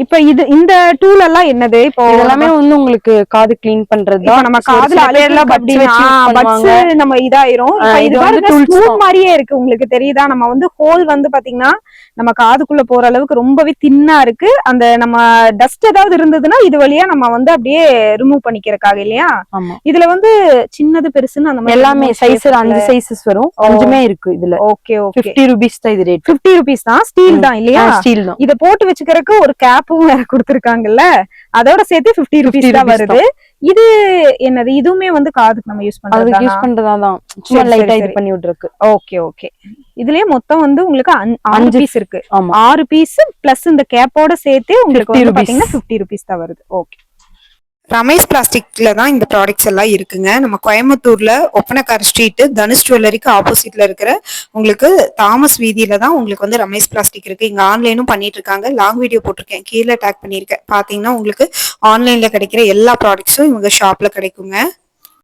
இப்ப இந்த டூல் எல்லாம் என்னது? இப்போ இதெல்லாமே வந்து உங்களுக்கு காது கிளீன் பண்றதுதான். நம்ம காதுல பட்ஸ் நம்ம இதாயிரும். இது வந்து ஸ்பூன் மாதிரியே இருக்கு, உங்களுக்கு தெரியுதா? நம்ம வந்து ஹோல் வந்து பாத்தீங்கன்னா நம்ம காதுக்குள்ள போற அளவுக்கு ரொம்பவே தின்னா இருக்கு. அந்த நம்ம டஸ்ட் ஏதாவது இருந்ததுன்னா இது வழியா நம்ம வந்து அப்படியே ரிமூவ் பண்ணிக்கிறதுக்காக இல்லையா? இதுல வந்து சின்னது பெருசுன்னு அந்த மாதிரி எல்லாமே சைஸ் 5 சைஸஸ் வரும். 5மே இருக்கு இதுல. Okay okay. 50 ரூபீஸ் தான் இது ரேட். 50 ரூபீஸ் தான். ஸ்டீல் தான் இல்லையா? ஸ்டீல் தான். இத போட்டு வச்சுக்கிறதுக்கு ஒரு கேப்பும் வேற கொடுத்திருக்காங்கல்ல, அதோட சேர்த்து 50 ரூபீஸ் தான் வருது. இது என்னது? இதுவுமே வந்து காதுக்கு நம்ம யூஸ் பண்றதாதான். சும்மா லைட்டா இது பண்ணி விட்டுருக்கு. Okay okay. இதுலயே மொத்தம் வந்து உங்களுக்கு 5 பீஸ் இருக்கு. 6 பீஸ் பிளஸ் இந்த கேப்போட சேர்த்து உங்களுக்கு வந்து பாத்தீங்கன்னா 50 ரூபீஸ் தான் வருது. ஓகே. ரமேஷ் பிளாஸ்டிக்ல தான் இந்த ப்ராடக்ட்ஸ் எல்லாம் இருக்குங்க. நம்ம கோயம்புத்தூர்ல ஒப்பனக்கார ஸ்ட்ரீட் தனுஷ் ஜுவல்லரிக்கு ஆப்போசிட்ல இருக்கிற உங்களுக்கு தாமஸ் வீதியில தான் உங்களுக்கு வந்து ரமேஷ் பிளாஸ்டிக் இருக்கு. இங்க ஆன்லைனும் பண்ணிட்டு இருக்காங்க. லாங் வீடியோ போட்டிருக்கேன், கீழே டேக் பண்ணிருக்கேன். பாத்தீங்கன்னா உங்களுக்கு ஆன்லைன்ல கிடைக்கிற எல்லா ப்ராடக்ட்ஸும் இவங்க ஷாப்ல கிடைக்குங்க.